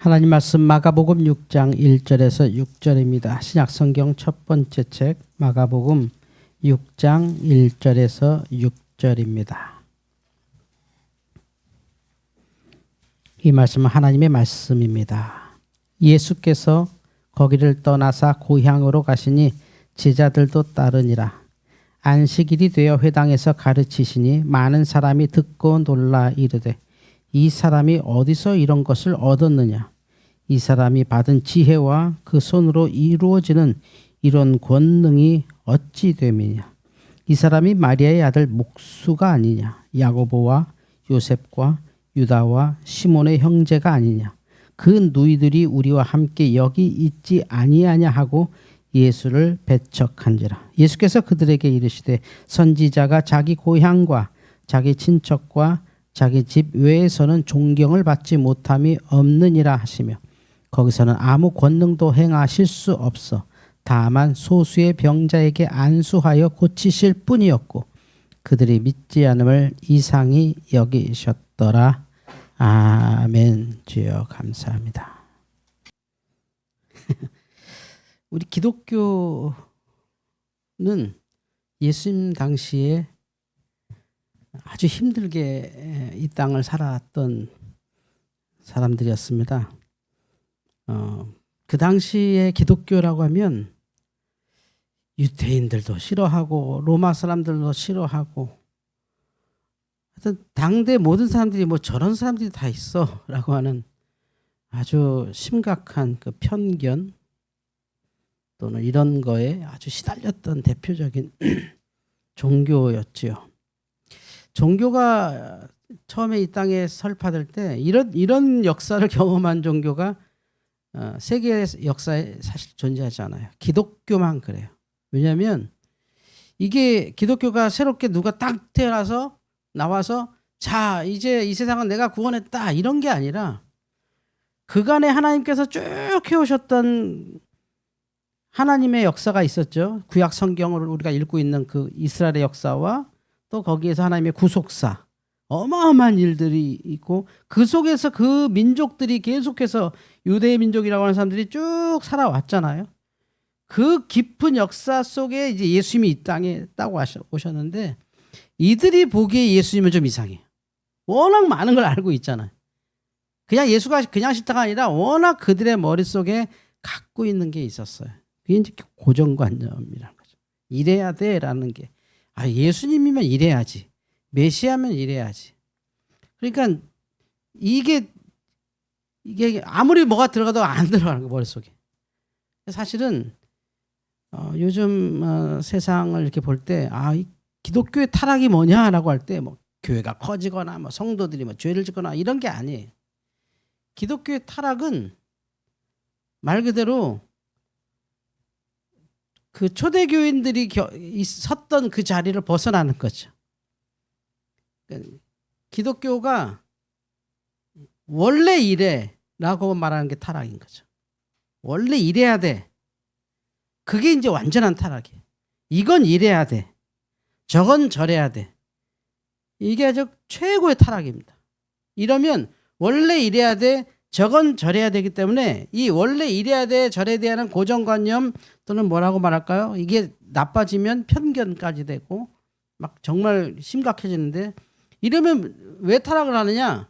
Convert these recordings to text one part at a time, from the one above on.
하나님 말씀 마가복음 6장 1절에서 6절입니다. 신약성경 첫 번째 책 마가복음 6장 1절에서 6절입니다. 이 말씀은 하나님의 말씀입니다. 예수께서 거기를 떠나사 고향으로 가시니 제자들도 따르니라. 안식일이 되어 회당에서 가르치시니 많은 사람이 듣고 놀라 이르되 이 사람이 어디서 이런 것을 얻었느냐? 이 사람이 받은 지혜와 그 손으로 이루어지는 이런 권능이 어찌 됨이냐? 이 사람이 마리아의 아들 목수가 아니냐? 야고보와 요셉과 유다와 시몬의 형제가 아니냐? 그 누이들이 우리와 함께 여기 있지 아니하냐 하고 예수를 배척한지라. 예수께서 그들에게 이르시되 선지자가 자기 고향과 자기 친척과 자기 집 외에서는 존경을 받지 못함이 없느니라 하시며 거기서는 아무 권능도 행하실 수 없어 다만 소수의 병자에게 안수하여 고치실 뿐이었고 그들이 믿지 않음을 이상히 여기셨더라. 아멘. 주여 감사합니다. 우리 기독교는 예수님 당시에 아주 힘들게 이 땅을 살았던 사람들이었습니다. 그 당시에 기독교라고 하면 유대인들도 싫어하고 로마 사람들도 싫어하고 하여튼 당대 모든 사람들이 뭐 저런 사람들이 다 있어 라고 하는 아주 심각한 그 편견 또는 이런 거에 아주 시달렸던 대표적인 종교였지요. 종교가 처음에 이 땅에 설파될 때 이런 역사를 경험한 종교가 세계 역사에 사실 존재하지 않아요. 기독교만 그래요. 왜냐하면 이게 기독교가 새롭게 누가 딱 태어나서 나와서 자 이제 이 세상은 내가 구원했다 이런 게 아니라 그간에 하나님께서 쭉 해오셨던 하나님의 역사가 있었죠. 구약 성경을 우리가 읽고 있는 그 이스라엘의 역사와 또 거기에서 하나님의 구속사 어마어마한 일들이 있고 그 속에서 그 민족들이 계속해서 유대의 민족이라고 하는 사람들이 쭉 살아왔잖아요. 그 깊은 역사 속에 이제 예수님이 이 땅에 딱 오셨는데 이들이 보기에 예수님은 좀 이상해요. 워낙 많은 걸 알고 있잖아요. 그냥 예수가 그냥 싫다가 아니라 워낙 그들의 머릿속에 갖고 있는 게 있었어요. 그게 이제 고정관념이라는 거죠. 이래야 돼라는 게. 아, 예수님이면 이래야지. 메시아면 이래야지. 그러니까 이게 아무리 뭐가 들어가도 안 들어가는 거 머릿속에. 사실은 요즘 세상을 이렇게 볼 때 이 기독교의 타락이 뭐냐라고 할 때 뭐 교회가 커지거나 뭐 성도들이 뭐 죄를 짓거나 이런 게 아니에요. 기독교의 타락은 말 그대로 그 초대교인들이 섰던 그 자리를 벗어나는 거죠. 그러니까 기독교가 원래 이래라고 말하는 게 타락인 거죠. 원래 이래야 돼. 그게 이제 완전한 타락이에요. 이건 이래야 돼. 저건 저래야 돼. 이게 아주 최고의 타락입니다. 이러면 원래 이래야 돼. 저건 저래야 되기 때문에 이 원래 이래야 돼 저래야 되는 고정관념 또는 뭐라고 말할까요? 이게 나빠지면 편견까지 되고 막 정말 심각해지는데 이러면 왜 타락을 하느냐?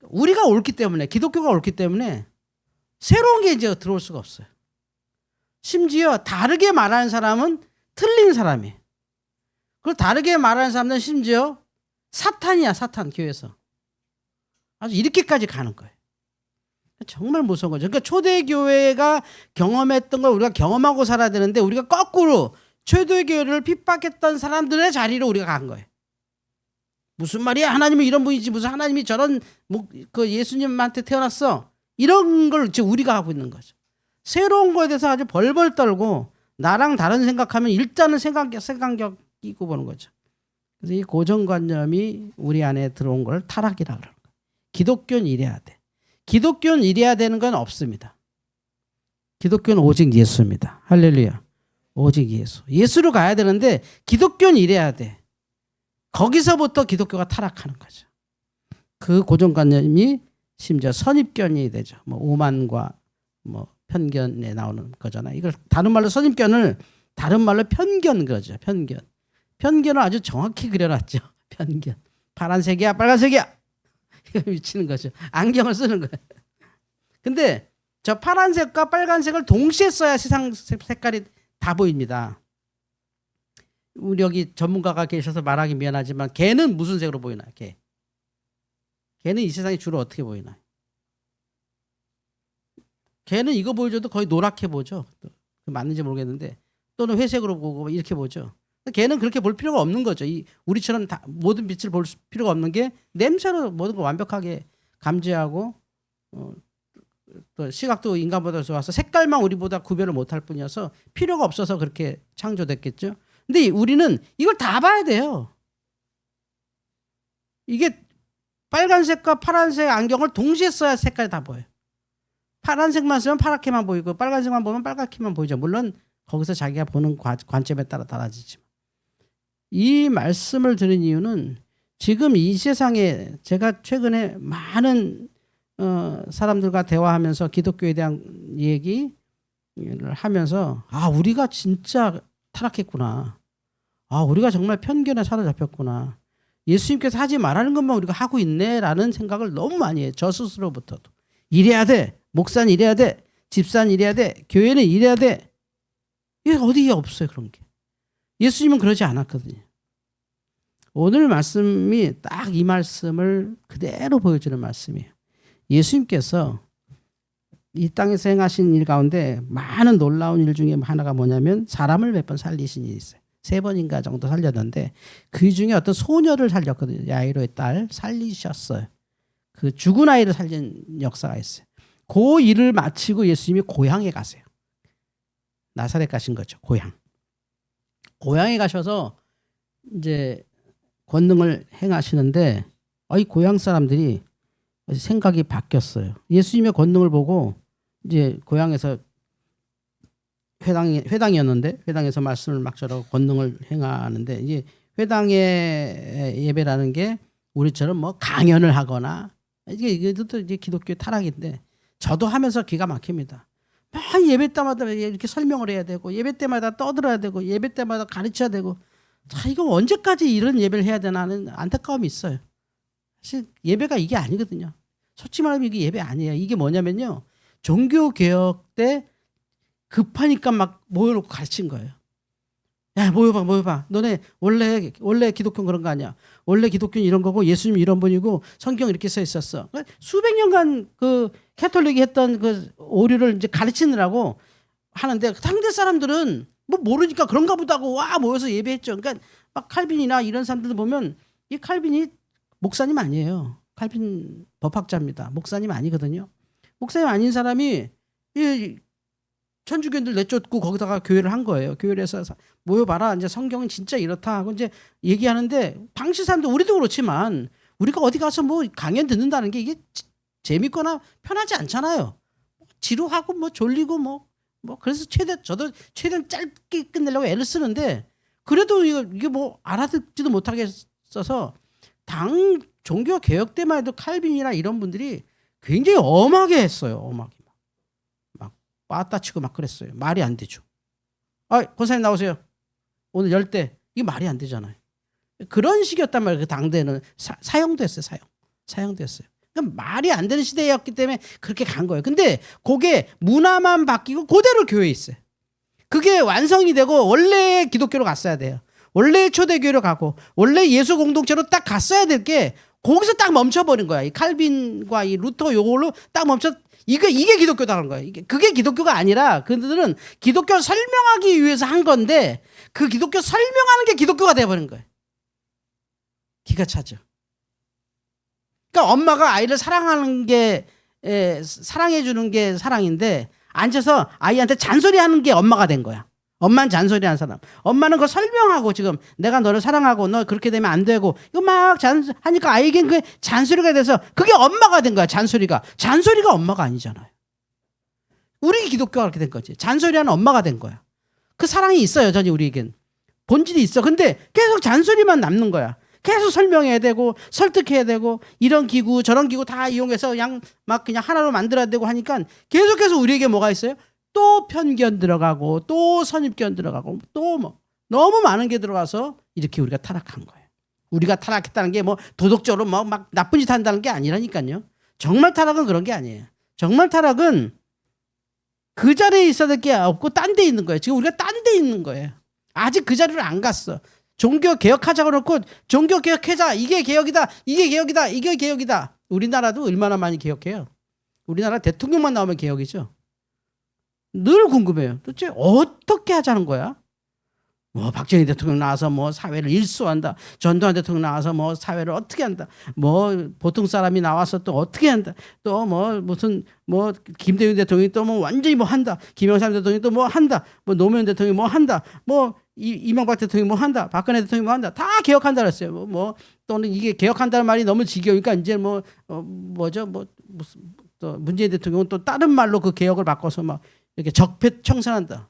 우리가 옳기 때문에 기독교가 옳기 때문에 새로운 게 이제 들어올 수가 없어요. 심지어 다르게 말하는 사람은 틀린 사람이에요. 그리고 다르게 말하는 사람들은 심지어 사탄이야. 사탄 교회에서. 아주 이렇게까지 가는 거예요. 정말 무서운 거죠. 그러니까 초대교회가 경험했던 걸 우리가 경험하고 살아야 되는데 우리가 거꾸로 초대교회를 핍박했던 사람들의 자리로 우리가 간 거예요. 무슨 말이야? 하나님은 이런 분이지 무슨 하나님이 저런 그 예수님한테 태어났어. 이런 걸 지금 우리가 하고 있는 거죠. 새로운 거에 대해서 아주 벌벌 떨고 나랑 다른 생각하면 일단은 생각력 끼고 보는 거죠. 그래서 이 고정관념이 우리 안에 들어온 걸 타락이라고 그래요. 기독교는 이래야 돼. 기독교는 이래야 되는 건 없습니다. 기독교는 오직 예수입니다. 할렐루야. 오직 예수. 예수로 가야 되는데 기독교는 이래야 돼. 거기서부터 기독교가 타락하는 거죠. 그 고정관념이 심지어 선입견이 되죠. 뭐 오만과 뭐 편견에 나오는 거잖아요. 이걸 다른 말로 선입견을 다른 말로 편견 그러죠. 편견. 편견을 아주 정확히 그려놨죠. 편견. 파란색이야, 빨간색이야. 이거 미치는 거죠. 안경을 쓰는 거예요. 근데 저 파란색과 빨간색을 동시에 써야 세상 색깔이 다 보입니다. 우리 여기 전문가가 계셔서 말하기 미안하지만 개는 무슨 색으로 보이나요? 개는 이 세상에 주로 어떻게 보이나요? 개는 이거 보여줘도 거의 노랗게 보죠. 맞는지 모르겠는데 또는 회색으로 보고 이렇게 보죠. 개는 그렇게 볼 필요가 없는 거죠. 우리처럼 다 모든 빛을 볼 필요가 없는 게 냄새로 모든 걸 완벽하게 감지하고 또 시각도 인간보다 좋아서 색깔만 우리보다 구별을 못할 뿐이어서 필요가 없어서 그렇게 창조됐겠죠. 근데 우리는 이걸 다 봐야 돼요. 이게 빨간색과 파란색 안경을 동시에 써야 색깔이 다 보여요. 파란색만 쓰면 파랗게만 보이고 빨간색만 보면 빨갛게만 보이죠. 물론 거기서 자기가 보는 관점에 따라 달라지지만. 이 말씀을 드린 이유는 지금 이 세상에 제가 최근에 많은 사람들과 대화하면서 기독교에 대한 얘기를 하면서 우리가 진짜 타락했구나. 우리가 정말 편견에 사로잡혔구나. 예수님께서 하지 말라는 것만 우리가 하고 있네라는 생각을 너무 많이 해요. 저 스스로부터도. 이래야 돼. 목사는 이래야 돼. 집사는 이래야 돼. 교회는 이래야 돼. 이게 어디에 없어요. 그런 게. 예수님은 그러지 않았거든요. 오늘 말씀이 딱 이 말씀을 그대로 보여주는 말씀이에요. 예수님께서 이 땅에서 행하신 일 가운데 많은 놀라운 일 중에 하나가 뭐냐면 사람을 몇 번 살리신 일이 있어요. 3번인가 정도 살렸는데 그 중에 어떤 소녀를 살렸거든요. 야이로의 딸 살리셨어요. 그 죽은 아이를 살린 역사가 있어요. 그 일을 마치고 예수님이 고향에 가세요. 나사렛 가신 거죠. 고향에 가셔서 이제 권능을 행하시는데 이 고향 사람들이 생각이 바뀌었어요. 예수님의 권능을 보고 이제 고향에서 회당이었는데 회당에서 말씀을 막 전하고 권능을 행하는데 이제 회당의 예배라는 게 우리처럼 뭐 강연을 하거나 이것도 이제 기독교 타락인데 저도 하면서 기가 막힙니다. 막 예배 때마다 이렇게 설명을 해야 되고 예배 때마다 떠들어야 되고 예배 때마다 가르쳐야 되고 이거 언제까지 이런 예배를 해야 되나 하는 안타까움이 있어요. 사실 예배가 이게 아니거든요. 솔직히 말하면 이게 예배 아니에요. 이게 뭐냐면요. 종교개혁 때 급하니까 막 모여놓고 가르친 거예요. 야, 모여봐. 너네 원래 기독교는 그런 거 아니야. 원래 기독교는 이런 거고 예수님 이런 분이고 성경 이렇게 써 있었어. 수백 년간 그 캐톨릭이 했던 그 오류를 이제 가르치느라고 하는데 상대 사람들은 뭐 모르니까 그런가 보다고 와 모여서 예배했죠. 그러니까 막 칼빈이나 이런 사람들 보면 이 칼빈이 목사님 아니에요. 칼빈 법학자입니다. 목사님 아니거든요. 목사님 아닌 사람이 이 천주교인들 내쫓고 거기다가 교회를 한 거예요. 교회를 해서 모여봐라. 이제 성경은 진짜 이렇다 하고 이제 얘기하는데 당시 사람들 우리도 그렇지만 우리가 어디 가서 뭐 강연 듣는다는 게 이게 재밌거나 편하지 않잖아요. 지루하고 뭐 졸리고 뭐 그래서 저도 최대한 짧게 끝내려고 애를 쓰는데 그래도 이게 뭐 알아듣지도 못하게 써서 당 종교 개혁 때만 해도 칼빈이나 이런 분들이 굉장히 엄하게 했어요. 엄하게 막 빠따치고 막 그랬어요. 말이 안 되죠. 권사님 나오세요. 오늘 열대 이게 말이 안 되잖아요. 그런 식이었단 말이에요. 그 당대는 사형됐어요. 사형됐어요. 그러니까 말이 안 되는 시대였기 때문에 그렇게 간 거예요. 근데 그게 문화만 바뀌고 그대로 교회에 있어요. 그게 완성이 되고 원래 기독교로 갔어야 돼요. 원래 초대교회로 가고 원래 예수 공동체로 딱 갔어야 될 게 거기서 딱 멈춰버린 거야. 이 칼빈과 이 루터 요걸로 딱 멈춰. 이게 기독교다는 거야. 그게 기독교가 아니라 그들은 기독교 설명하기 위해서 한 건데 그 기독교 설명하는 게 기독교가 돼버린 거예요. 기가 차죠. 그러니까 엄마가 아이를 사랑하는 게 사랑해 주는 게 사랑인데 앉아서 아이한테 잔소리하는 게 엄마가 된 거야. 엄마는 잔소리하는 사람. 엄마는 그걸 설명하고 지금 내가 너를 사랑하고 너 그렇게 되면 안 되고 이거 막 하니까 아이에겐 그게 잔소리가 돼서 그게 엄마가 된 거야. 잔소리가 엄마가 아니잖아요. 우리 기독교가 그렇게 된 거지. 잔소리하는 엄마가 된 거야. 그 사랑이 있어 여전히 우리에겐. 본질이 있어. 근데 계속 잔소리만 남는 거야. 계속 설명해야 되고 설득해야 되고 이런 기구 저런 기구 다 이용해서 막 그냥 하나로 만들어야 되고 하니까 계속해서 우리에게 뭐가 있어요? 또 편견 들어가고 또 선입견 들어가고 또 뭐 너무 많은 게 들어가서 이렇게 우리가 타락한 거예요. 우리가 타락했다는 게 뭐 도덕적으로 뭐 막 나쁜 짓 한다는 게 아니라니까요. 정말 타락은 그런 게 아니에요. 정말 타락은 그 자리에 있어야 될 게 없고 딴 데 있는 거예요. 지금 우리가 딴 데 있는 거예요. 아직 그 자리를 안 갔어. 종교 개혁하자고 그렇고 종교 개혁하자. 이게 개혁이다. 이게 개혁이다. 이게 개혁이다. 우리나라도 얼마나 많이 개혁해요. 우리나라 대통령만 나오면 개혁이죠. 늘 궁금해요. 도대체 어떻게 하자는 거야? 뭐 박정희 대통령 나와서 뭐 사회를 일소한다. 전두환 대통령 나와서 뭐 사회를 어떻게 한다. 뭐 보통 사람이 나와서 또 어떻게 한다. 또 뭐 무슨 뭐 김대중 대통령이 또 뭐 완전히 뭐 한다. 김영삼 대통령이 또 뭐 한다. 뭐 노무현 대통령이 뭐 한다. 뭐 이명박 대통령이 뭐 한다. 박근혜 대통령이 뭐 한다. 다 개혁한다 그랬어요. 뭐 또는 이게 개혁한다는 말이 너무 지겨우니까 이제 뭐 뭐죠? 뭐 무슨 또 문재인 대통령은 또 다른 말로 그 개혁을 바꿔서 막 이렇게 적폐청산한다.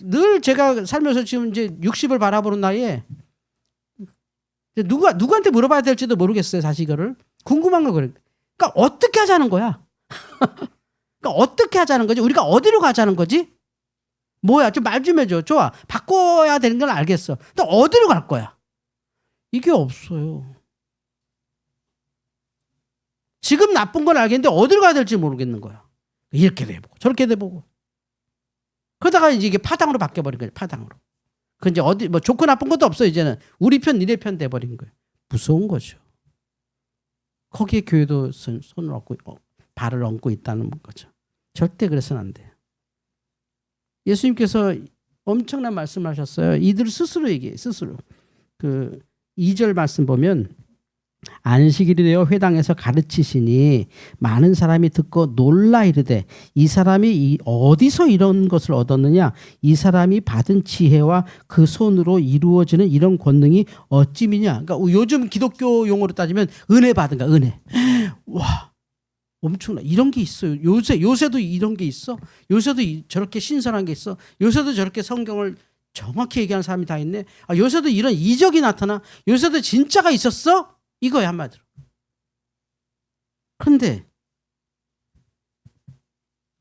늘 제가 살면서 지금 이제 60을 바라보는 나이에 누구한테 물어봐야 될지도 모르겠어요. 사실 이거를 궁금한 거 그래. 그러니까 어떻게 하자는 거야? 그러니까 어떻게 하자는 거지? 우리가 어디로 가자는 거지? 뭐야? 좀 말 좀 해줘. 좋아. 바꿔야 되는 건 알겠어. 또 어디로 갈 거야? 이게 없어요. 지금 나쁜 건 알겠는데 어디로 가야 될지 모르겠는 거야. 이렇게 돼보고 저렇게 돼보고. 그러다가 이제 이게 파당으로 바뀌어버린 거예요. 파당으로. 그 이제 어디 뭐 좋고 나쁜 것도 없어요. 이제는 우리 편 니네 편 돼버린 거예요. 무서운 거죠. 거기에 교회도 손을 얹고 발을 얹고 있다는 거죠. 절대 그래서는 안 돼요. 예수님께서 엄청난 말씀을 하셨어요. 이들 스스로 얘기해요. 스스로. 그 2절 말씀 보면 안식일이 되어 회당에서 가르치시니 많은 사람이 듣고 놀라 이르되 이 사람이 어디서 이런 것을 얻었느냐? 이 사람이 받은 지혜와 그 손으로 이루어지는 이런 권능이 어찌미냐? 그러니까 요즘 기독교 용어로 따지면 은혜 받은 거야. 은혜. 와, 엄청나. 이런 게 있어요. 요새도 이런 게 있어. 요새도 저렇게 신선한 게 있어. 요새도 저렇게 성경을 정확히 얘기하는 사람이 다 있네. 아, 요새도 이런 이적이 나타나. 요새도 진짜가 있었어? 이거야 한마디로. 그런데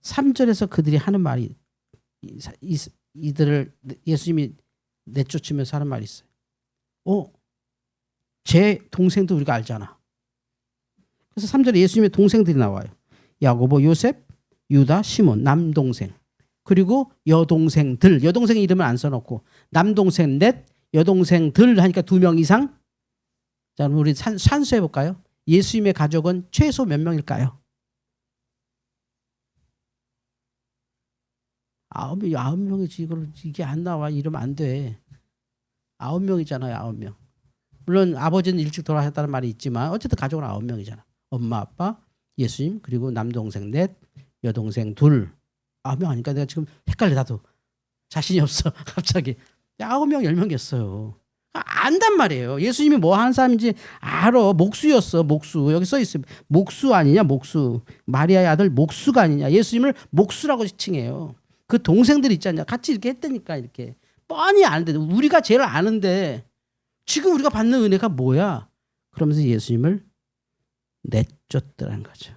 3절에서 그들이 하는 말이 이들을 예수님이 내쫓으면서 하는 말이 있어요. 제 동생도 우리가 알잖아. 그래서 3절에 예수님의 동생들이 나와요. 야고보, 요셉, 유다, 시몬, 남동생. 그리고 여동생들. 여동생 이름은 안 써놓고 남동생 넷, 여동생들 하니까 2명 이상. 자, 우리 산수해 볼까요? 예수님의 가족은 최소 몇 명일까요? 9명이지. 이게 안 나와. 이러면 안 돼. 9명이잖아요. 9명. 물론 아버지는 일찍 돌아가셨다는 말이 있지만 어쨌든 가족은 9명이잖아. 엄마, 아빠, 예수님, 그리고 남동생 넷, 여동생 둘. 9명 아니까 내가 지금 헷갈려. 나도 자신이 없어. 갑자기. 9명, 10명이었어요. 안단 말이에요. 예수님이 뭐 하는 사람인지 알아. 목수였어. 목수. 여기 써 있어요. 목수 아니냐? 목수. 마리아의 아들 목수가 아니냐? 예수님을 목수라고 칭해요. 그 동생들 있지 않냐? 같이 이렇게 했다니까. 이렇게 뻔히 아는데 우리가 제일 아는데 지금 우리가 받는 은혜가 뭐야? 그러면서 예수님을 내쫓더라는 거죠.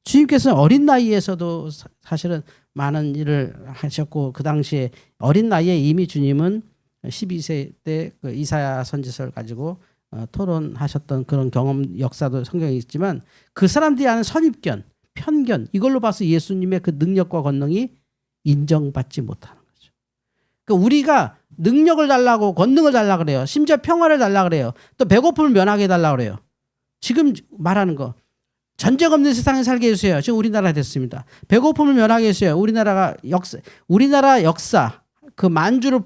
주님께서는 어린 나이에서도 사실은 많은 일을 하셨고 그 당시에 어린 나이에 이미 주님은 12세 때 그 이사야 선지서를 가지고 토론하셨던 그런 경험 역사도 성경에 있지만 그 사람들이 하는 선입견, 편견 이걸로 봐서 예수님의 그 능력과 권능이 인정받지 못하는 거죠. 그러니까 우리가 능력을 달라고 권능을 달라고 그래요. 심지어 평화를 달라고 그래요. 또 배고픔을 면하게 해달라고 그래요. 지금 말하는 거. 전쟁 없는 세상에 살게 해주세요. 지금 우리나라 됐습니다. 배고픔을 면하게 해주세요. 우리나라 역사 그 만주를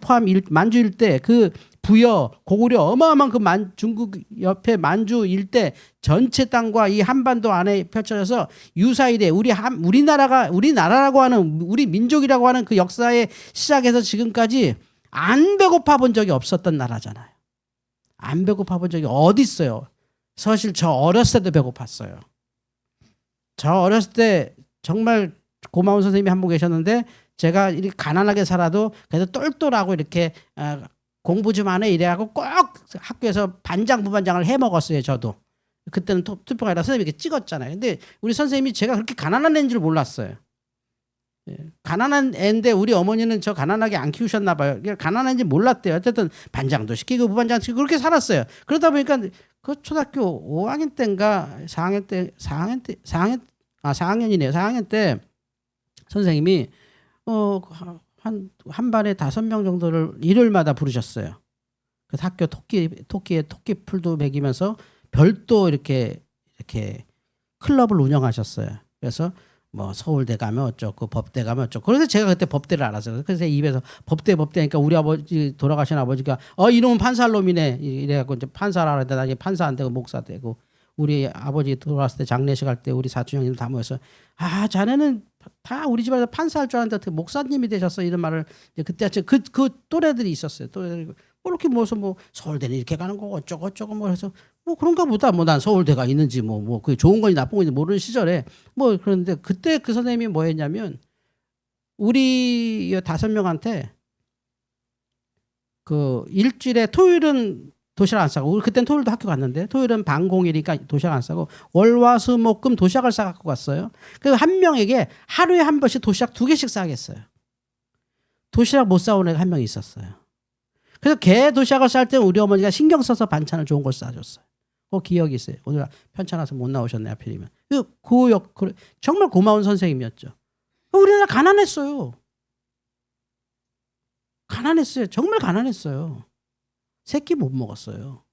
만주 일대 그 부여 고구려 어마어마한 그 중국 옆에 만주 일대 전체 땅과 이 한반도 안에 펼쳐져서 유사일에 우리나라라고 하는 우리 민족이라고 하는 그 역사의 시작에서 지금까지 안 배고파 본 적이 없었던 나라잖아요. 안 배고파 본 적이 어디 있어요? 사실 저 어렸을 때도 배고팠어요. 저 어렸을 때 정말 고마운 선생님이 한 분 계셨는데 제가 이렇게 가난하게 살아도 그래도 똘똘하고 이렇게 공부 좀 안 해 이래하고 꼭 학교에서 반장 부반장을 해 먹었어요. 저도 그때는 투표가 아니라 선생님이 찍었잖아요. 근데 우리 선생님이 제가 그렇게 가난한 애인 줄 몰랐어요. 가난한 애인데 우리 어머니는 저 가난하게 안 키우셨나 봐요. 가난한지 몰랐대요. 어쨌든 반장도 시키고 부반장도 시키고 그렇게 살았어요. 그러다 보니까 그 초등학교 5학년 때인가 4학년이네요. 4학년 때 선생님이 한 반에 5명 정도를 일요일마다 부르셨어요. 그래서 학교 토끼에 토끼풀도 먹이면서 별도 이렇게 클럽을 운영하셨어요. 그래서 뭐 서울대 가면 어쩌고 법대 가면 어쩌고. 그래서 제가 그때 법대를 알았어요. 그래서 입에서 법대 하니까 우리 아버지 돌아가신 아버지가 이놈은 판사할 놈이네 이래갖고 이제 판사를 하는데 나중에 판사 안 되고 목사 되고. 우리 아버지 돌아왔을 때 장례식 할 때 우리 사촌 형님 다 모여서 자네는 다 우리 집안에서 판사할 줄 알았는데 어떻게 목사님이 되셨어 이런 말을 이제 그때 그 또래들이 있었어요. 또래들이 이렇게 모여서 뭐 서울대는 이렇게 가는 거 어쩌고 뭐 해서 뭐 그런가 보다 뭐 난 서울대가 있는지 뭐 그게 좋은 건지 나쁜 건지 모르는 시절에 뭐 그런데 그때 그 선생님이 뭐 했냐면 우리 5명한테 그 일주일에 토요일은 도시락 안 싸고 우리 그때는 토요일도 학교 갔는데 토요일은 방공일이니까 도시락 안 싸고 월화수목금 도시락을 싸갖고 갔어요. 그래서 한 명에게 하루에 한 번씩 도시락 2개씩 싸겠어요. 도시락 못 싸온 애가 한 명 있었어요. 그래서 걔 도시락을 쌀 때 우리 어머니가 신경 써서 반찬을 좋은 걸 싸줬어요. 기억이 있어요. 오늘 편찮아서 못 나오셨네 하필이면. 정말 고마운 선생님이었죠. 우리나라 가난했어요. 정말 가난했어요. 새끼 못 먹었어요.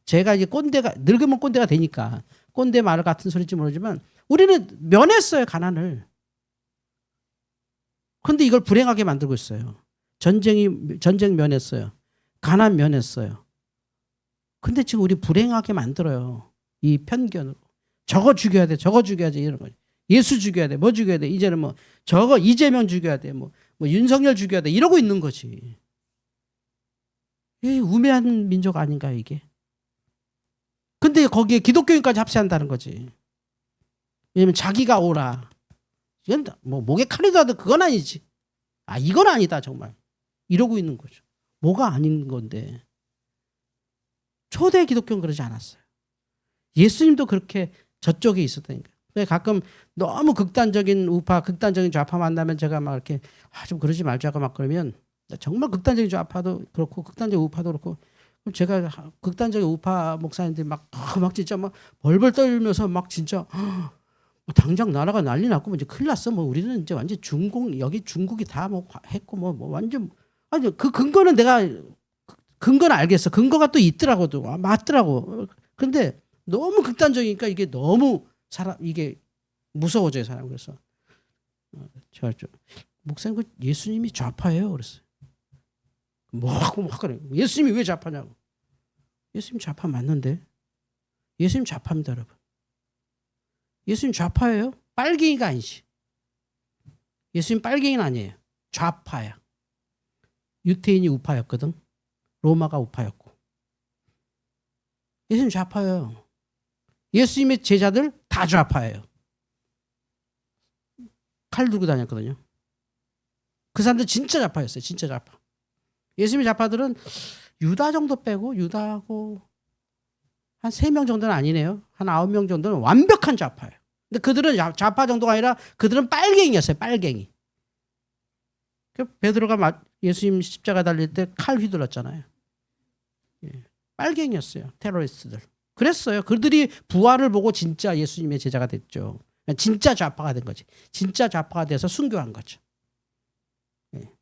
제가 이제 늙으면 꼰대가 되니까 꼰대 말 같은 소리인지 모르지만 우리는 면했어요, 가난을. 그런데 이걸 불행하게 만들고 있어요. 전쟁 면했어요. 가난 면했어요. 근데 지금 우리 불행하게 만들어요. 이 편견으로. 저거 죽여야 돼, 저거 죽여야 돼 이런 거죠. 예수 죽여야 돼, 뭐 죽여야 돼. 이제는 뭐 저거 이재명 죽여야 돼, 뭐 윤석열 죽여야 돼 이러고 있는 거지. 이 우매한 민족 아닌가요, 이게? 근데 거기에 기독교인까지 합세한다는 거지. 왜냐면 자기가 오라. 이건 뭐 목에 칼이도 하든 그건 아니지. 이건 아니다 정말. 이러고 있는 거죠. 뭐가 아닌 건데. 초대 기독교는 그러지 않았어요. 예수님도 그렇게 저쪽에 있었다니까. 가끔 너무 극단적인 우파, 극단적인 좌파 만나면 제가 막 이렇게 좀 그러지 말자고 막 그러면 정말 극단적인 좌파도 그렇고 극단적인 우파도 그렇고 제가 극단적인 우파 목사님들이 막 진짜 막 벌벌 떨면서 막 진짜 당장 나라가 난리 났고 이제 큰일 났어. 뭐 우리는 이제 완전 여기 중국이 다 뭐 했고 뭐 완전 그 근거는 근거는 알겠어. 근거가 또 있더라고. 맞더라고. 근데 너무 극단적이니까 이게 너무 이게 무서워져요, 사람. 그래서 제가 목사님 예수님이 좌파예요. 그랬어요. 뭐라고 그래. 예수님이 왜 좌파냐고. 예수님 좌파 맞는데. 예수님 좌파입니다, 여러분. 예수님 좌파예요? 빨갱이가 아니지. 예수님 빨갱이는 아니에요. 좌파야. 유태인이 우파였거든. 로마가 우파였고. 예수님 좌파예요. 예수님의 제자들 다 좌파예요. 칼 들고 다녔거든요. 그 사람들 진짜 좌파였어요. 진짜 좌파. 예수님의 좌파들은 유다 정도 빼고 유다하고 한 3명 정도는 아니네요. 한 9명 정도는 완벽한 좌파예요. 근데 그들은 좌파 정도가 아니라 그들은 빨갱이였어요. 빨갱이. 베드로가 예수님 십자가 달릴 때 칼 휘둘렀잖아요. 빨갱이였어요. 테러리스트들. 그랬어요. 그들이 부활을 보고 진짜 예수님의 제자가 됐죠. 진짜 좌파가 된 거지. 진짜 좌파가 돼서 순교한 거죠.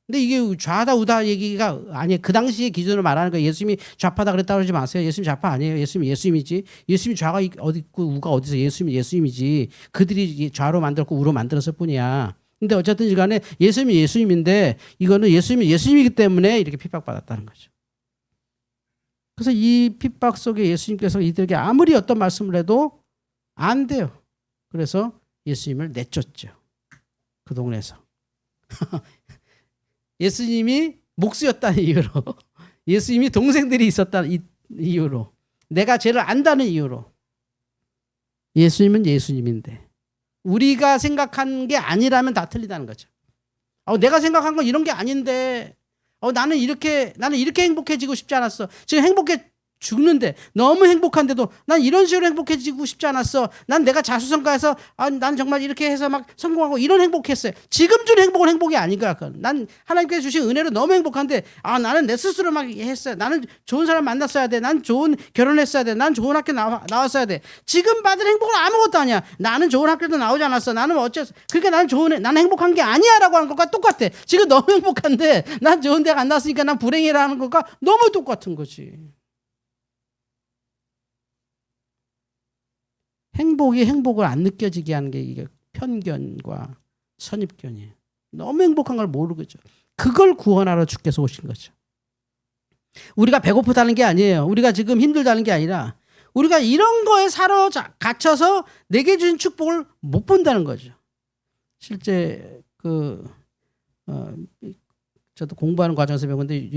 근데 이게 좌다 우다 얘기가 아니에요. 그 당시의 기준으로 말하는 거예요. 예수님이 좌파다 그랬다고 그러지 마세요. 예수님 좌파 아니에요. 예수님이지. 예수님이 좌가 어디 있고 우가 어디서 예수님이지. 그들이 좌로 만들었고 우로 만들었을 뿐이야. 근데 어쨌든 간에 예수님이 예수님인데 이거는 예수님이 예수님이기 때문에 이렇게 핍박받았다는 거죠. 그래서 이 핍박 속에 예수님께서 이들에게 아무리 어떤 말씀을 해도 안 돼요. 그래서 예수님을 내쫓죠. 그 동네에서. 예수님이 목수였다는 이유로, 예수님이 동생들이 있었다는 이유로, 내가 죄를 안다는 이유로. 예수님은 예수님인데 우리가 생각한 게 아니라면 다 틀리다는 거죠. 내가 생각한 건 이런 게 아닌데 나는 이렇게 행복해지고 싶지 않았어. 지금 행복해 죽는데 너무 행복한데도 난 이런 식으로 행복해지고 싶지 않았어. 난 내가 자수성가해서 난 정말 이렇게 해서 막 성공하고 이런 행복했어요. 지금 준 행복은 행복이 아닌 거야. 난 하나님께서 주신 은혜로 너무 행복한데 나는 내 스스로 막 했어요. 나는 좋은 사람 만났어야 돼. 난 좋은 결혼했어야 돼. 난 좋은 학교 나왔어야 돼. 지금 받은 행복은 아무것도 아니야. 나는 좋은 학교도 나오지 않았어. 나는 어째서 그러니까 나는 행복한 게 아니야라고 하는 것과 똑같아. 지금 너무 행복한데 난 좋은 데가 안 나왔으니까 난 불행이라는 것과 너무 똑같은 거지. 행복이 행복을 안 느껴지게 하는 게 이게 편견과 선입견이에요. 너무 행복한 걸 모르겠죠. 그걸 구원하러 주께서 오신 거죠. 우리가 배고프다는 게 아니에요. 우리가 지금 힘들다는 게 아니라 우리가 이런 거에 갇혀서 내게 주신 축복을 못 본다는 거죠. 실제 저도 공부하는 과정에서 배웠는데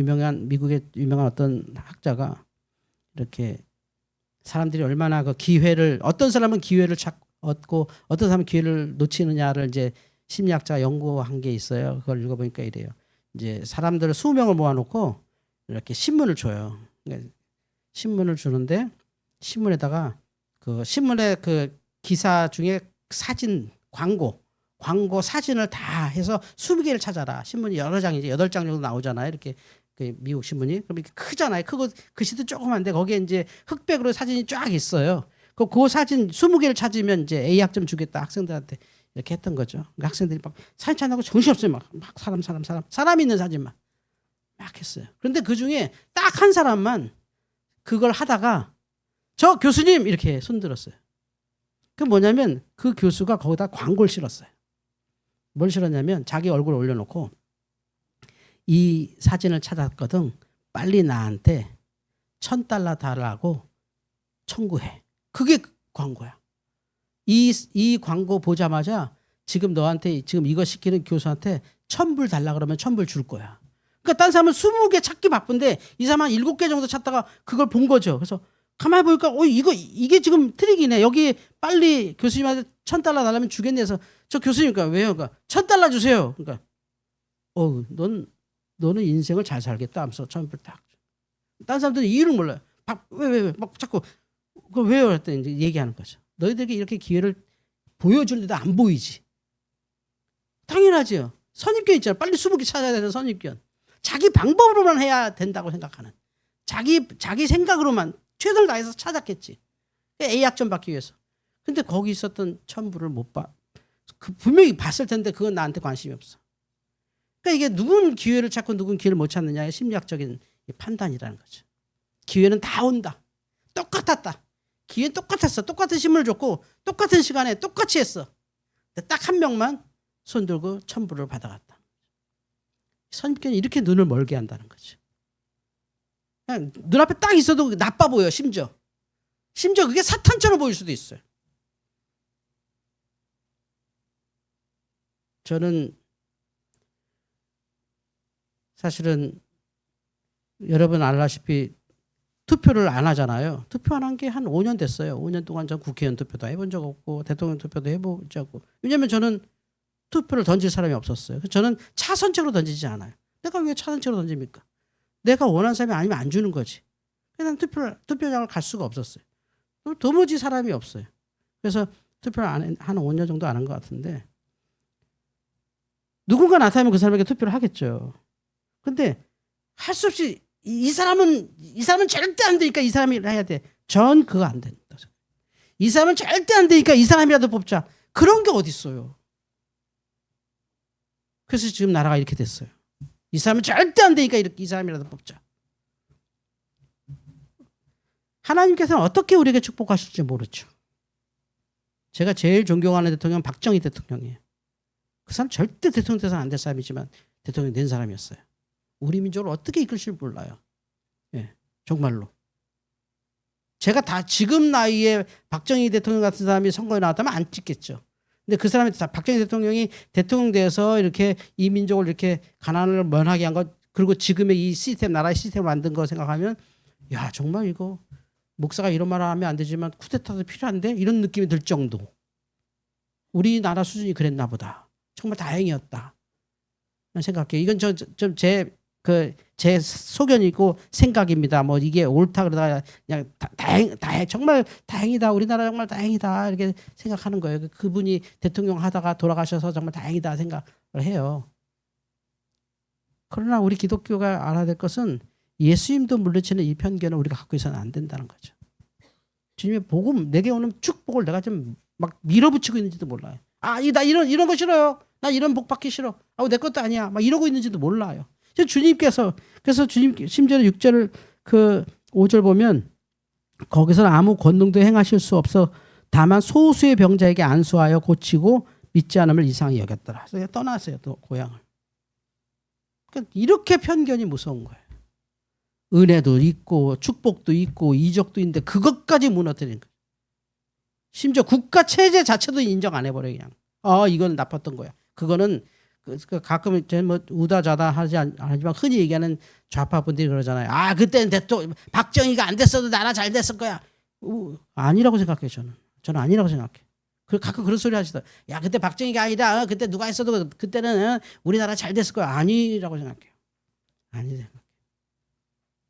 미국의 유명한 어떤 학자가 이렇게 사람들이 얼마나 어떤 사람은 기회를 얻고 어떤 사람은 기회를 놓치느냐를 이제 심리학자가 연구한 게 있어요. 그걸 읽어보니까 이래요. 이제 사람들을 20명을 모아놓고 이렇게 신문을 줘요. 신문을 주는데 신문에다가 신문의 기사 중에 사진, 광고 사진을 다 해서 20개를 찾아라. 신문이 여러 장이지 8장 정도 나오잖아요. 이렇게 미국 신문이 그럼 이렇게 크잖아요. 크고 글씨도 조그만데 거기에 이제 흑백으로 사진이 쫙 있어요. 그 사진 20개를 찾으면 이제 A 학점 주겠다 학생들한테 이렇게 했던 거죠. 그러니까 학생들이 막 사진 찾느라고 정신없어요. 막 사람 있는 사진만 막 했어요. 그런데 그 중에 딱 한 사람만 그걸 하다가 저 교수님 이렇게 손들었어요. 그 뭐냐면 그 교수가 거기다 광고를 실었어요. 뭘 실었냐면 자기 얼굴을 올려놓고 이 사진을 찾았거든. 빨리 나한테 $1,000 달라고 청구해. 그게 광고야. 이 광고 보자마자 지금 이거 시키는 교수한테 $1,000 달라 그러면 $1,000 줄 거야. 그러니까 딴 사람은 20개 찾기 바쁜데 이 사람은 7개 정도 찾다가 그걸 본 거죠. 그래서 가만히 보니까 이게 지금 트릭이네. 여기 빨리 교수님한테 $1,000 달라면 주겠네 해서 저 교수님과 왜요? 그러니까 $1,000 주세요. 그러니까 너는 인생을 잘 살겠다 하면서 $1,000 딱. 딴 사람들은 이유를 몰라요. 왜 막 자꾸 그걸 왜요? 했더니 이제 얘기하는 거죠. 너희들에게 이렇게 기회를 보여주는데도 안 보이지. 당연하죠. 선입견 있잖아. 빨리 20개 찾아야 되는 선입견. 자기 방법으로만 해야 된다고 생각하는. 자기 생각으로만 최선을 다해서 찾았겠지. A 학점 받기 위해서. 근데 거기 있었던 $1,000을 못 봐. 분명히 봤을 텐데 그건 나한테 관심이 없어. 그러니까 이게 누군 기회를 찾고 누군 기회를 못 찾느냐의 심리학적인 판단이라는 거죠. 기회는 다 온다. 똑같았다. 기회는 똑같았어. 똑같은 신문을 줬고 똑같은 시간에 똑같이 했어. 딱 한 명만 손 들고 $1,000을 받아갔다. 선입견이 이렇게 눈을 멀게 한다는 거죠. 그냥 눈앞에 딱 있어도 나빠 보여. 심지어 그게 사탄처럼 보일 수도 있어요. 저는 사실은 여러분 알다시피 투표를 안 하잖아요. 투표 안 한 게 한 5년 됐어요. 5년 동안 전 국회의원 투표도 해본 적 없고 대통령 투표도 해보지 않고. 왜냐하면 저는 투표를 던질 사람이 없었어요. 저는 차선책으로 던지지 않아요. 내가 왜 차선책으로 던집니까? 내가 원하는 사람이 아니면 안 주는 거지. 그냥 투표장을 갈 수가 없었어요. 도무지 사람이 없어요. 그래서 투표를 한 5년 정도 안 한 것 같은데 누군가 나타나면 그 사람에게 투표를 하겠죠. 근데 할 수 없이 이 사람은 절대 안 되니까 이 사람이 해야 돼. 전 그거 안 된다. 이 사람은 절대 안 되니까 이 사람이라도 뽑자. 그런 게 어디 있어요. 그래서 지금 나라가 이렇게 됐어요. 이 사람은 절대 안 되니까 이 사람이라도 뽑자. 하나님께서는 어떻게 우리에게 축복하실지 모르죠. 제가 제일 존경하는 대통령은 박정희 대통령이에요. 그 사람 절대 대통령 돼서는 안 될 사람이지만 대통령이 된 사람이었어요. 우리 민족을 어떻게 이끌지 몰라요. 예, 정말로. 제가 다 지금 나이에 박정희 대통령 같은 사람이 선거에 나왔다면 안 찍겠죠. 근데 그 사람이 박정희 대통령이 대통령 돼서 이렇게 이 민족을 이렇게 가난을 면하게 한 것, 그리고 지금의 이 시스템, 나라의 시스템을 만든 거 생각하면 야 정말 이거 목사가 이런 말을 하면 안 되지만 쿠데타도 필요한데 이런 느낌이 들 정도. 우리나라 수준이 그랬나 보다. 정말 다행이었다. 생각해요. 이건 제 제 소견이고 생각입니다. 뭐 이게 옳다 그러다가 그냥 정말 다행이다. 우리나라 정말 다행이다. 이렇게 생각하는 거예요. 그분이 대통령 하다가 돌아가셔서 정말 다행이다 생각을 해요. 그러나 우리 기독교가 알아야 될 것은 예수님도 물리치는 이 편견을 우리가 갖고 있어서는 안 된다는 거죠. 주님의 복음, 내게 오는 축복을 내가 좀 막 밀어붙이고 있는지도 몰라요. 나 이런 거 싫어요. 나 이런 복 받기 싫어. 내 것도 아니야. 막 이러고 있는지도 몰라요. 주님께서, 그래서 주님 심지어 6절 5절 보면 거기서는 아무 권능도 행하실 수 없어 다만 소수의 병자에게 안수하여 고치고 믿지 않음을 이상히 여겼더라. 그래서 떠났어요. 또 고향을. 그러니까 이렇게 편견이 무서운 거예요. 은혜도 있고 축복도 있고 이적도 있는데 그것까지 무너뜨리는 거예요. 심지어 국가 체제 자체도 인정 안 해버려요. 그냥 이건 나빴던 거야. 그거는 가끔 뭐 우다좌다 하지만 흔히 얘기하는 좌파분들이 그러잖아요. 그때는 박정희가 안 됐어도 나라 잘 됐을 거야. 아니라고 생각해요. 저는 아니라고 생각해. 가끔 그런 소리 하시더라고요. 야, 그때 박정희가 아니라 그때 누가 했어도 그때는 우리나라 잘 됐을 거야. 아니라고 생각해요. 아니 생각해요.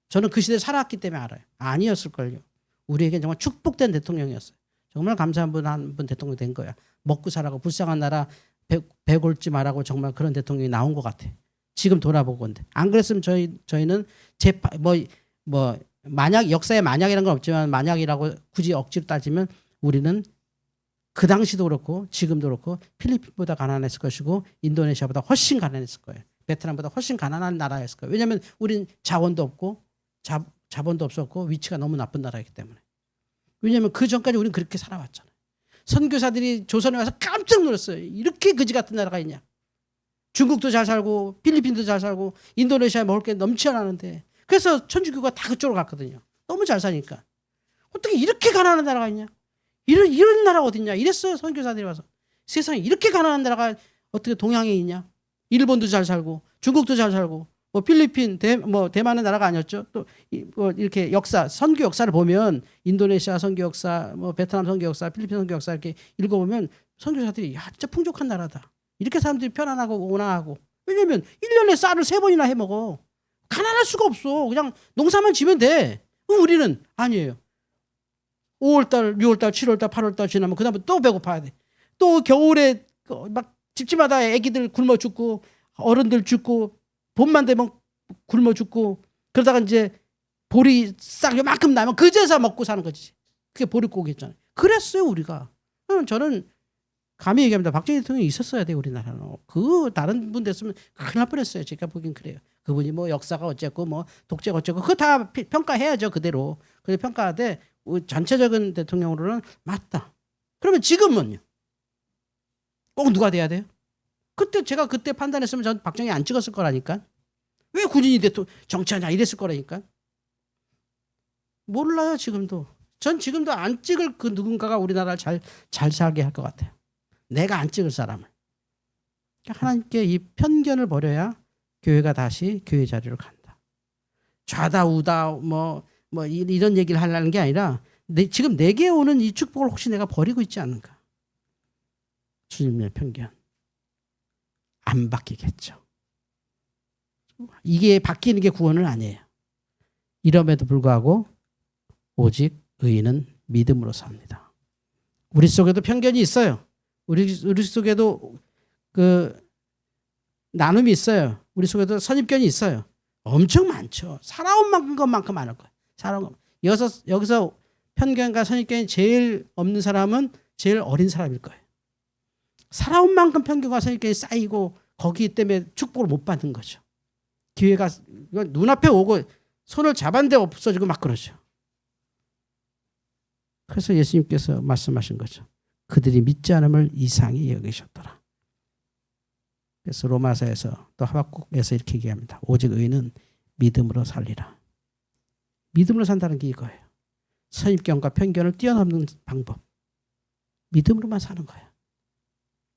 저는 그 시대에 살았기 때문에 알아요. 아니었을걸요. 우리에겐 정말 축복된 대통령이었어요. 정말 감사한 분 한 분 대통령 된 거야. 먹고 살라고 불쌍한 나라 배 골지 말라고 정말 그런 대통령이 나온 것 같아. 지금 돌아보건데. 안 그랬으면 저희는 만약 역사에 만약이라는 건 없지만 만약이라고 굳이 억지로 따지면 우리는 그 당시도 그렇고 지금도 그렇고 필리핀보다 가난했을 것이고 인도네시아보다 훨씬 가난했을 거예요. 베트남보다 훨씬 가난한 나라였을 거예요. 왜냐하면 우린 자원도 없고 자본도 없었고 위치가 너무 나쁜 나라이기 때문에. 왜냐하면 그 전까지 우리는 그렇게 살아왔잖아요. 선교사들이 조선에 와서 깜짝 놀랐어요. 이렇게 그지 같은 나라가 있냐. 중국도 잘 살고 필리핀도 잘 살고 인도네시아에 먹을 게 넘쳐나는데 그래서 천주교가 다 그쪽으로 갔거든요. 너무 잘 사니까. 어떻게 이렇게 가난한 나라가 있냐. 이런 나라가 어딨냐. 이랬어요. 선교사들이 와서. 세상에 이렇게 가난한 나라가 어떻게 동양에 있냐. 일본도 잘 살고 중국도 잘 살고 뭐 필리핀, 대만은 나라가 아니었죠. 또 이렇게 선교 역사를 보면 인도네시아 선교 역사, 베트남 선교 역사, 필리핀 선교 역사 이렇게 읽어보면 선교사들이 진짜 풍족한 나라다. 이렇게 사람들이 편안하고 온화하고. 왜냐면 1년에 쌀을 3번이나 해 먹어. 가난할 수가 없어. 그냥 농사만 지면 돼. 우리는 아니에요. 5월달, 6월달, 7월달, 8월달 지나면 그다음에 또 배고파야 돼. 또 겨울에 막 집집마다 애기들 굶어 죽고 어른들 죽고 봄만 되면 굶어 죽고 그러다가 이제 보리 싹 요만큼 나면 그제서 먹고 사는 거지. 그게 보릿고기였잖아요. 그랬어요 우리가. 저는 감히 얘기합니다. 박정희 대통령이 있었어야 돼요 우리나라는. 다른 분 됐으면 큰일 날 뻔했어요. 제가 보기엔 그래요. 그분이 역사가 어쨌고 독재가 어쨌고 그거 다 평가해야죠 그대로. 그래서 평가하되 전체적인 대통령으로는 맞다. 그러면 지금은요? 꼭 누가 돼야 돼요? 제가 그때 판단했으면 전 박정희 안 찍었을 거라니까. 왜 군인이 정치하냐 이랬을 거라니까. 몰라요 지금도. 전 지금도 안 찍을 그 누군가가 우리나라를 잘 살게 할 것 같아요. 내가 안 찍을 사람을. 하나님께 이 편견을 버려야 교회가 다시 교회 자리로 간다. 좌다 우다 이런 얘기를 하려는 게 아니라 지금 내게 오는 이 축복을 혹시 내가 버리고 있지 않는가. 주님의 편견. 안 바뀌겠죠. 이게 바뀌는 게 구원은 아니에요. 이럼에도 불구하고 오직 의인은 믿음으로 삽니다. 우리 속에도 편견이 있어요. 우리 속에도 나눔이 있어요. 우리 속에도 선입견이 있어요. 엄청 많죠. 살아온 것만큼 많을 거예요. 살아온 것. 여기서 편견과 선입견이 제일 없는 사람은 제일 어린 사람일 거예요. 살아온 만큼 편견과 선입견이 쌓이고 거기 때문에 축복을 못 받는 거죠. 기회가 눈앞에 오고 손을 잡았는데 없어지고 막 그러죠. 그래서 예수님께서 말씀하신 거죠. 그들이 믿지 않음을 이상히 여기셨더라. 그래서 로마서에서 또 하박국에서 이렇게 얘기합니다. 오직 의인은 믿음으로 살리라. 믿음으로 산다는 게 이거예요. 선입견과 편견을 뛰어넘는 방법. 믿음으로만 사는 거예요.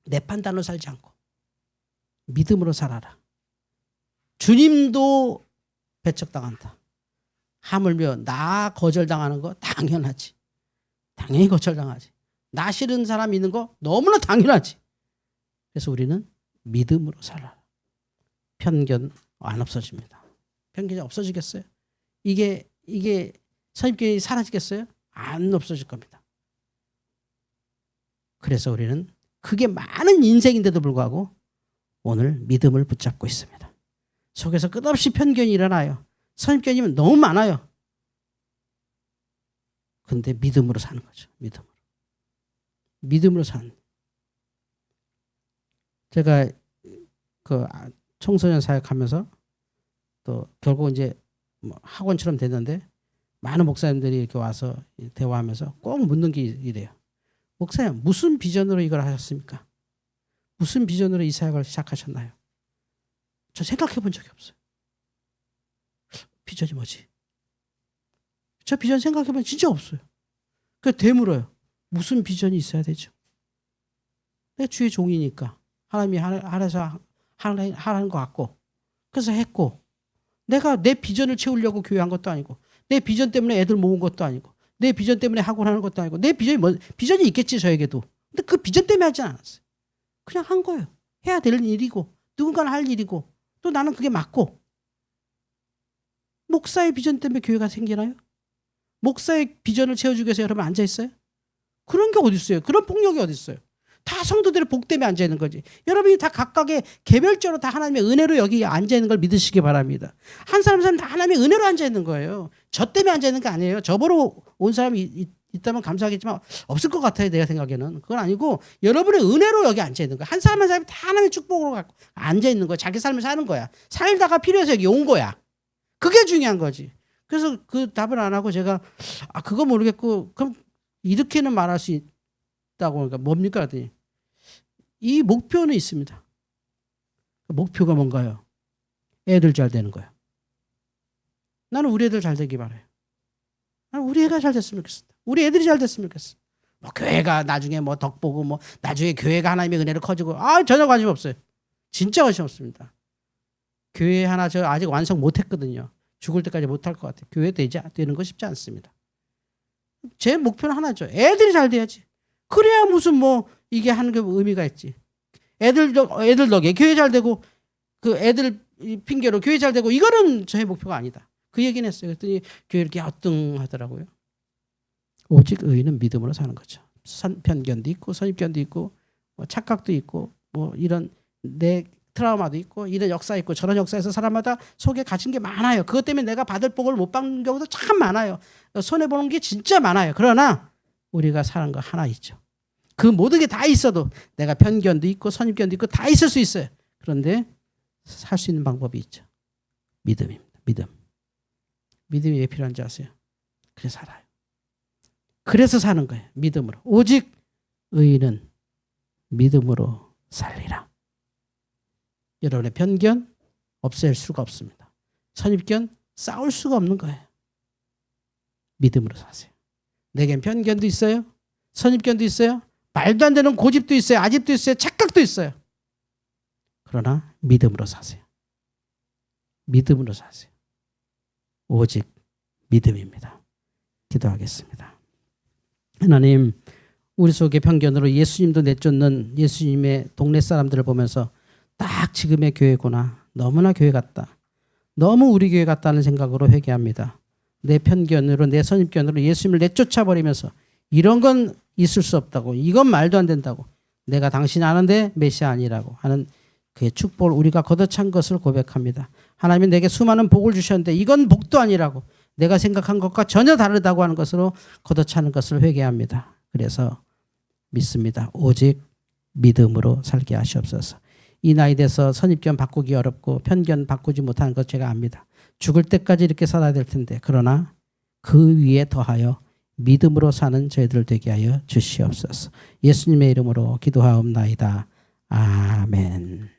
내 판단으로 살지 않고 믿음으로 살아라. 주님도 배척당한다. 하물며 나 거절당하는 거 당연하지. 당연히 거절당하지. 나 싫은 사람 있는 거 너무나 당연하지. 그래서 우리는 믿음으로 살아라. 편견 안 없어집니다. 편견이 없어지겠어요? 이게 선입견이 사라지겠어요? 안 없어질 겁니다. 그래서 우리는 그게 많은 인생인데도 불구하고 오늘 믿음을 붙잡고 있습니다. 속에서 끝없이 편견이 일어나요. 선입견이면 너무 많아요. 근데 믿음으로 사는 거죠. 믿음으로 사는. 제가 그 청소년 사역하면서 또 결국 이제 뭐 학원처럼 됐는데 많은 목사님들이 이렇게 와서 대화하면서 꼭 묻는 게 이래요. 목사님, 무슨 비전으로 이걸 하셨습니까? 무슨 비전으로 이 사역을 시작하셨나요? 저 생각해 본 적이 없어요. 비전이 뭐지? 저 비전 생각해 본 진짜 없어요. 그래서 되물어요. 무슨 비전이 있어야 되죠? 내가 주의 종이니까 하나님이 하라서 하라는 것 같고 그래서 했고 내가 내 비전을 채우려고 교회한 것도 아니고 내 비전 때문에 애들 모은 것도 아니고 내 비전 때문에 학원 하는 것도 아니고 내 비전이 있겠지 저에게도. 근데 그 비전 때문에 하지 않았어요. 그냥 한 거예요. 해야 될 일이고 누군가는 할 일이고 또 나는 그게 맞고. 목사의 비전 때문에 교회가 생기나요? 목사의 비전을 채워주기 위해서 여러분 앉아있어요? 그런 게 어디 있어요? 그런 폭력이 어디 있어요? 다 성도들의 복 때문에 앉아있는 거지. 여러분이 다 각각의 개별적으로 다 하나님의 은혜로 여기 앉아있는 걸 믿으시기 바랍니다. 한 사람 다 하나님의 은혜로 앉아있는 거예요. 저 때문에 앉아있는 게 아니에요. 저 보러 온 사람이 있다면 감사하겠지만 없을 것 같아요. 내가 생각에는. 그건 아니고 여러분의 은혜로 여기 앉아있는 거야. 한 사람 한 사람이 다 하나님의 축복으로 갖고 앉아있는 거야. 자기 삶을 사는 거야. 살다가 필요해서 여기 온 거야. 그게 중요한 거지. 그래서 그 답을 안 하고 제가 그거 모르겠고 그럼 이렇게는 말할 수 있다고 그러니까 뭡니까? 그랬더니 이 목표는 있습니다. 목표가 뭔가요? 애들 잘 되는 거야. 나는 우리 애들 잘 되기 바라요. 나는 우리 애가 잘 됐으면 좋겠습니다. 우리 애들이 잘 됐으면 좋겠습니다. 뭐 교회가 나중에 뭐 덕 보고 뭐 나중에 교회가 하나님의 은혜로 커지고 전혀 관심 없어요. 진짜 관심 없습니다. 교회 하나 저 아직 완성 못했거든요. 죽을 때까지 못할 것 같아요. 교회 되는 거 쉽지 않습니다. 제 목표는 하나죠. 애들이 잘 돼야지. 그래야 무슨 뭐 이게 하는 게 의미가 있지. 애들 덕에 교회 잘 되고 그 애들 핑계로 교회 잘 되고 이거는 저의 목표가 아니다. 그 얘기는 했어요. 그랬더니 교회 이렇게 엇등하더라고요. 오직 의인은 믿음으로 사는 거죠. 편견도 있고 선입견도 있고 뭐 착각도 있고 뭐 이런 내 트라우마도 있고 이런 역사 있고 저런 역사에서 사람마다 속에 가진 게 많아요. 그것 때문에 내가 받을 복을 못 받는 경우도 참 많아요. 손해보는 게 진짜 많아요. 그러나 우리가 사는 거 하나 있죠. 그 모든 게 다 있어도 내가 편견도 있고 선입견도 있고 다 있을 수 있어요. 그런데 살 수 있는 방법이 있죠. 믿음입니다. 믿음이 왜 필요한지 아세요? 그래서 살아요. 그래서 사는 거예요. 믿음으로. 오직 의인은 믿음으로 살리라. 여러분의 편견 없앨 수가 없습니다. 선입견 싸울 수가 없는 거예요. 믿음으로 사세요. 내겐 편견도 있어요. 선입견도 있어요. 말도 안 되는 고집도 있어요. 아집도 있어요. 착각도 있어요. 그러나 믿음으로 사세요. 믿음으로 사세요. 오직 믿음입니다. 기도하겠습니다. 하나님, 우리 속의 편견으로 예수님도 내쫓는 예수님의 동네 사람들을 보면서 딱 지금의 교회구나. 너무나 교회 같다. 너무 우리 교회 같다는 생각으로 회개합니다. 내 편견으로 내 선입견으로 예수님을 내쫓아버리면서 이런 건 있을 수 없다고. 이건 말도 안 된다고. 내가 당신이 아는데 메시아 아니라고 하는 그의 축복을 우리가 걷어찬 것을 고백합니다. 하나님이 내게 수많은 복을 주셨는데 이건 복도 아니라고. 내가 생각한 것과 전혀 다르다고 하는 것으로 걷어차는 것을 회개합니다. 그래서 믿습니다. 오직 믿음으로 살게 하시옵소서. 이 나이 돼서 선입견 바꾸기 어렵고 편견 바꾸지 못하는 것 제가 압니다. 죽을 때까지 이렇게 살아야 될 텐데 그러나 그 위에 더하여 믿음으로 사는 저희들 되게 하여 주시옵소서. 예수님의 이름으로 기도하옵나이다. 아멘.